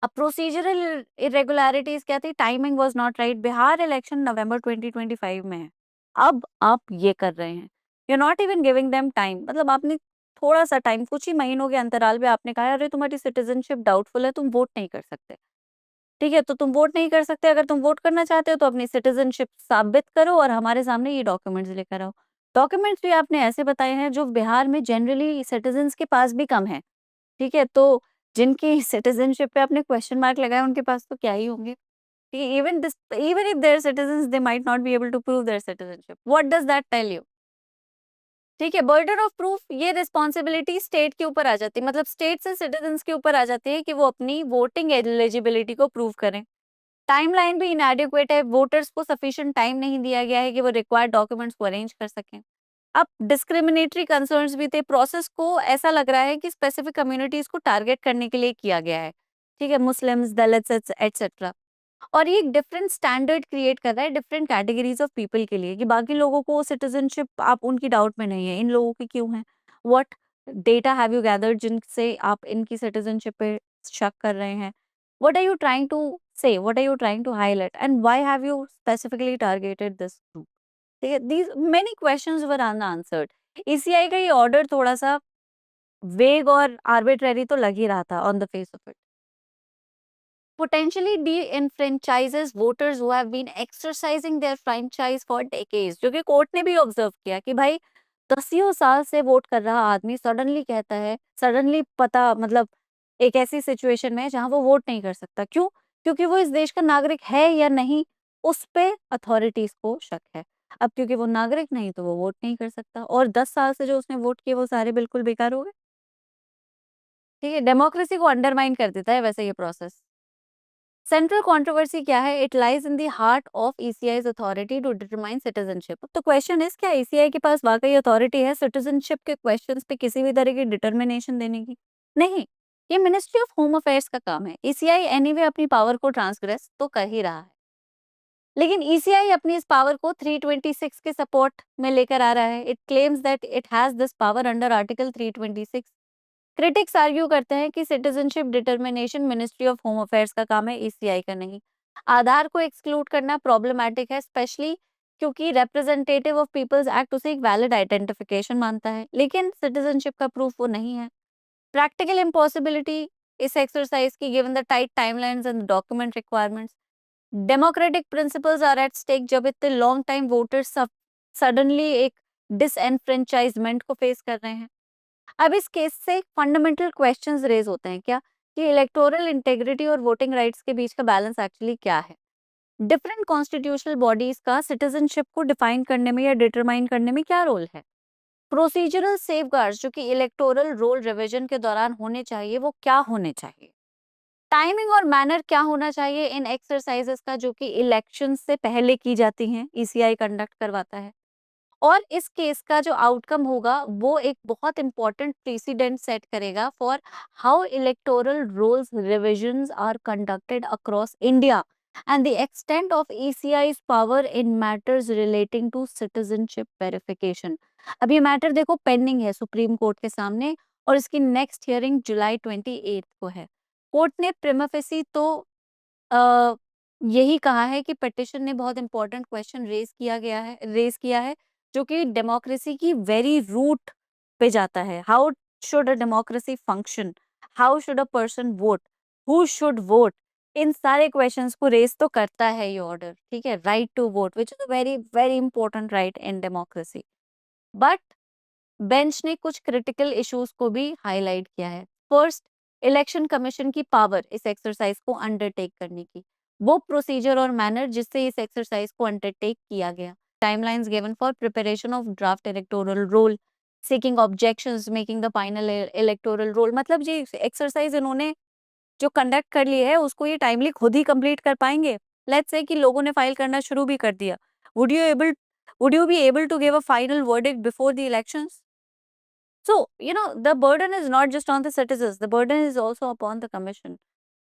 अब प्रोसीजरल इरेगुलरिटीज क्या थी? Timing was not right. Bihar election November 2025 में है, अब आप ये कर रहे हैं, you are not even giving them time. मतलब आपने थोड़ा सा टाइम, कुछ ही महीनों के अंतराल पे आपने कहा अरे तुम्हारी सिटीजनशिप डाउटफुल है, तुम वोट नहीं कर सकते। ठीक है, तो तुम वोट नहीं कर सकते, अगर तुम वोट करना चाहते हो तो अपनी सिटीजनशिप साबित करो और हमारे सामने ये डॉक्यूमेंट्स लेकर आओ। डॉक्यूमेंट्स भी आपने ऐसे बताए हैं जो बिहार में जनरली सिटीजन्स के पास भी कम है। ठीक है, तो जिनकी सिटीजनशिप पे आपने क्वेश्चन मार्क लगाया उनके पास तो क्या ही होंगे। ठीक है, even if their citizens, they might not be able to prove their citizenship. What does that tell you? ठीक है, बर्डन ऑफ प्रूफ, ये रिस्पॉन्सिबिलिटी स्टेट के ऊपर आ जाती है। मतलब स्टेट से सिटीजन्स के ऊपर आ जाती है कि वो अपनी वोटिंग एलिजिबिलिटी को प्रूव करें। टाइमलाइन भी इनएडिक्वेट है, वोटर्स को सफिशिएंट टाइम नहीं दिया गया है कि वो रिक्वायर्ड डॉक्यूमेंट्स को अरेंज कर सकें। अब डिस्क्रिमिनेटरी कंसर्न्स भी थे, प्रोसेस को ऐसा लग रहा है कि स्पेसिफिक कम्युनिटीज को टारगेट करने के लिए किया गया है। ठीक है, मुस्लिम्स, दलित्स एटसेट्रा। और ये एक डिफरेंट स्टैंडर्ड क्रिएट कर रहा है डिफरेंट कैटेगरीज ऑफ पीपल के लिए, कि बाकी लोगों को सिटीजनशिप आप उनकी डाउट में नहीं है, इन लोगों की क्यों है? What data have you gathered जिनसे आप इनकी सिटीजनशिप पे शक कर रहे हैं? What are you trying to say, what are you trying to highlight, and why have you specifically targeted this group? ठीक है, these many questions were unanswered. ECI का ये ऑर्डर थोड़ा सा वेग और आर्बिट्रेरी तो लग ही रहा था on the face of it. Potentially de-enfranchises voters who have been exercising their franchise for decades, जो कि कोर्ट ने भी ऑब्जर्व किया कि भाई 10 साल से वोट कर रहा आदमी सडनली कहता है, सडनली पता, मतलब एक ऐसी सिचुएशन में है जहां वो वोट नहीं कर सकता। क्यों? क्योंकि वो इस देश का नागरिक है या नहीं, उस पे अथॉरिटीज को शक है। अब क्योंकि वो नागरिक नहीं तो वो वोट नहीं कर सकता, और 10 साल से जो उसने वोट किए वो सारे बिल्कुल बेकार हो गए। ठीक है, डेमोक्रेसी को अंडरमाइन कर देता है वैसे ये प्रोसेस। सेंट्रल कंट्रोवर्सी क्या है? It lies in the heart of ECI's authority to determine citizenship. तो क्वेश्चन इज, क्या ईसीआई के पास वाकई अथॉरिटी है सिटीजनशिप के क्वेश्चंस पे किसी भी तरह की डिटर्मिनेशन देने की? नहीं, ये मिनिस्ट्री ऑफ होम अफेयर्स का काम है। ईसीआई एनीवे अपनी पावर को ट्रांसग्रेस तो कर ही रहा है, लेकिन ईसीआई अपनी इस पावर को 326 के सपोर्ट में लेकर आ रहा है। It claims that it has this power under article 326। Critics argue करते हैं कि citizenship determination ministry of home affairs का काम है, ईसीआई का नहीं। आधार को एक्सक्लूड करना प्रॉब्लमैटिक है, स्पेशली क्योंकि रिप्रेजेंटेटिव ऑफ पीपल्स एक्ट उसे एक वैलिड आइडेंटिफिकेशन मानता है, लेकिन सिटीजनशिप का प्रूफ वो नहीं है। प्रैक्टिकल इम्पॉसिबिलिटी इस एक्सरसाइज की, given the tight timelines and document requirements. Democratic principles are at stake जब इतने लॉन्ग टाइम वोटर्स सडनली एक डिसएनफ्रेंचाइजमेंट को फेस कर रहे हैं। अब इस केस से फंडामेंटल क्वेश्चंस रेज होते हैं, क्या कि इलेक्टोरल इंटेग्रिटी और वोटिंग राइट्स के बीच का बैलेंस एक्चुअली क्या है? डिफरेंट कॉन्स्टिट्यूशनल बॉडीज का सिटीजनशिप को डिफाइन करने में या डिटरमाइन करने में क्या रोल है? प्रोसीजरल सेफगार्ड्स जो कि इलेक्टोरल रोल रिवीजन के दौरान होने चाहिए, वो क्या होने चाहिए? टाइमिंग और मैनर क्या होना चाहिए इन एक्सरसाइजेस का जो कि इलेक्शन से पहले की जाती हैं, ईसीआई कंडक्ट करवाता है? और इस केस का जो आउटकम होगा वो एक बहुत इंपॉर्टेंट प्रेसिडेंट सेट करेगा for how electoral rolls revisions are conducted across India and the extent of ECI's power in matters relating to citizenship verification. अब ये मैटर देखो पेंडिंग है सुप्रीम कोर्ट के सामने और इसकी नेक्स्ट हियरिंग जुलाई 28 को है। कोर्ट ने प्रिमा फेसी तो अ, यही कहा है कि पिटिशन ने बहुत इंपॉर्टेंट क्वेश्चन रेज किया है जो कि डेमोक्रेसी की वेरी रूट पे जाता है। How should a democracy function, how should a person vote, who should vote, इन सारे क्वेश्चंस को रेज तो करता है ये ऑर्डर, ठीक है, right to vote which is a very very important right in democracy. But bench ने कुछ क्रिटिकल इश्यूज को भी हाईलाइट किया है। फर्स्ट, इलेक्शन कमीशन की पावर इस एक्सरसाइज को अंडरटेक करने की, वो प्रोसीजर और मैनर जिससे इस एक्सरसाइज को अंडरटेक किया गया, timelines given for preparation of draft electoral roll, seeking objections, making the final electoral roll. मतलब ये एक्सरसाइज इन्होंने जो कंडक्ट कर ली है उसको ये टाइमली खुद ही कंप्लीट कर पाएंगे? लेट्स से कि लोगों ने फाइल करना शुरू भी कर दिया, would you be able to give a final verdict before the elections? So, the burden is not just on the citizens, the burden is also upon the commission.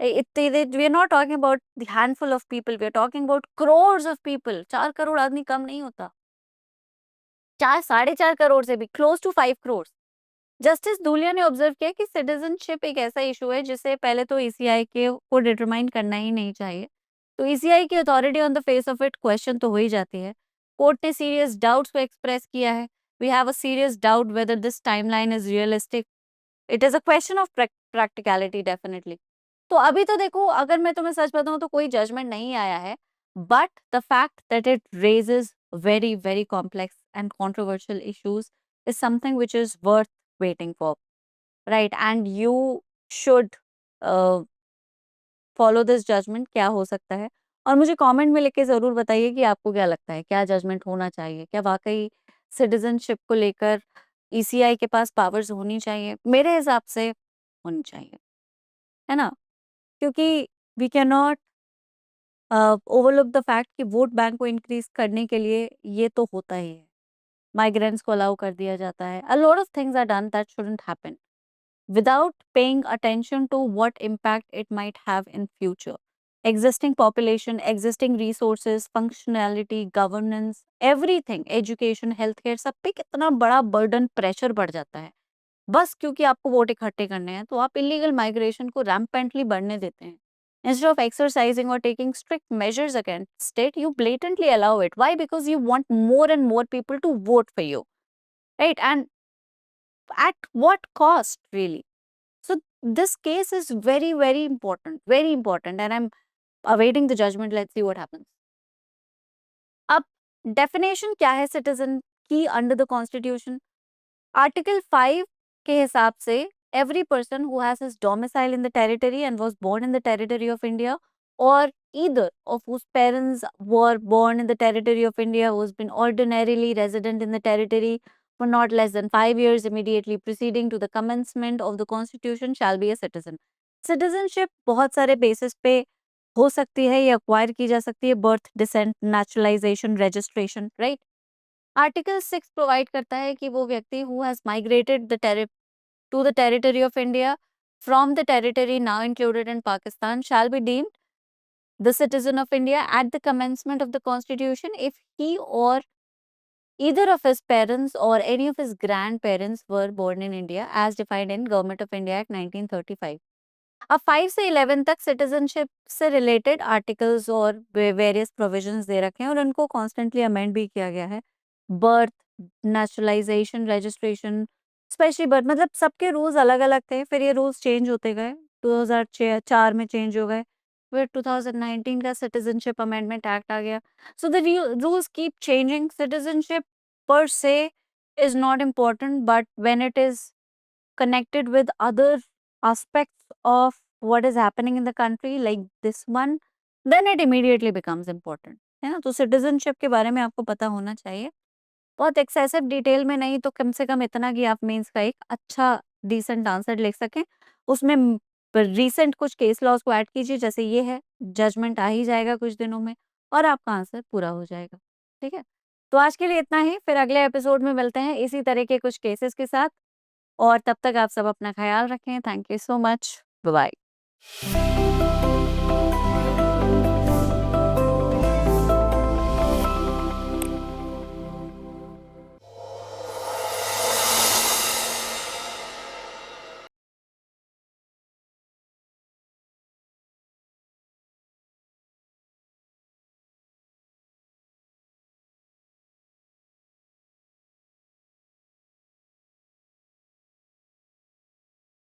We are not talking about the handful of people, we are talking about crores of people. 4 crore आदमी कम नहीं होता, 4-4.5 करोड़ से भी close to 5 crore. Justice Dhulia ने ऑब्जर्व किया कि सिटीजनशिप एक ऐसा इशू है जिसे पहले तो ईसीआई के को डिटरमाइन करना ही नहीं चाहिए, तो ईसीआई की authority on the face of it question तो हो ही जाती है। कोर्ट ने सीरियस डाउट्स को एक्सप्रेस किया है। We have a serious doubt whether this timeline is realistic, it is a question of practicality definitely. तो अभी तो देखो, अगर मैं तुम्हें सच बताऊं तो कोई जजमेंट नहीं आया है, but the fact that it raises very very complex and controversial issues is something which is worth waiting for, right? And you should follow this judgment, क्या हो सकता है। और मुझे कमेंट में लिख के जरूर बताइए कि आपको क्या लगता है, क्या जजमेंट होना चाहिए, क्या वाकई सिटीजनशिप को लेकर ईसीआई के पास पावर्स होनी चाहिए? मेरे हिसाब से होनी चाहिए, है ना, क्योंकि we can not overlook the fact कि वोट बैंक को इंक्रीज करने के लिए ये तो होता ही है, माइग्रेंट्स को अलाउ कर दिया जाता है, a lot of things are done that shouldn't happen without paying attention to what impact it might have in future. Existing population, existing resources, functionality, governance, everything, education, healthcare, सब पे कितना बड़ा burden, pressure बढ़ जाता है। बस क्योंकि आपको वोट इकट्ठे करने हैं तो आप इलीगल माइग्रेशन को रैम्पेंटली बढ़ने देते हैं। Instead of exercising or taking strict measures against it, you blatantly allow it. Why? Because you want more and more people to vote for you, right? And at what cost, really? So this case is very, very important, and I'm awaiting the judgment. Let's see what happens. अब definition क्या है citizen की under the constitution? Article 5 के हिसाब से every person who has his domicile in the territory and was born in the territory of India, or either of whose parents were born in the territory of India, who has been ordinarily resident in the territory for not less than 5 years immediately preceding to the commencement of the constitution shall be a citizen. Citizenship बहुत सारे basis पे हो सकती है, ये acquire की जा सकती है, birth, descent, naturalization, registration, right? Article 6 provide करता है कि वो व्यक्ति who has migrated to the territory of India from the territory now included in Pakistan shall be deemed the citizen of India at the commencement of the constitution if he or either of his parents or any of his grandparents were born in India as defined in Government of India Act 1935. अब 5 से 11 तक सिटीजनशिप से रिलेटेड आर्टिकल्स और वेरियस प्रोविजंस दे रखे हैं और उनको कॉन्स्टेंटली अमेंड भी किया गया है। Birth, naturalisation, registration, specially birth, मतलब सबके रूल्स अलग अलग थे, फिर ये रूल्स चेंज होते गए, 2004 में चेंज हो गए, फिर 2019 का सिटीजनशिप अमेंडमेंट एक्ट आ गया। So the rules keep changing. Citizenship पर से is not important, but when it is connected with other aspects of what is happening in the country like this one, then it immediately becomes important, है ना। तो सिटीजनशिप के बारे में आपको पता होना चाहिए, बहुत एक्सेसिव डिटेल में नहीं तो कम से कम इतना कि आप मेंस का एक अच्छा डिसेंट आंसर लिख सकें। उसमें रिसेंट कुछ केस लॉज को ऐड कीजिए, जैसे ये है, जजमेंट आ ही जाएगा कुछ दिनों में और आपका आंसर पूरा हो जाएगा, ठीक है। तो आज के लिए इतना ही, फिर अगले एपिसोड में मिलते हैं इसी तरह के कुछ केसेस के साथ, और तब तक आप सब अपना ख्याल रखें। Thank you so much. Bye bye.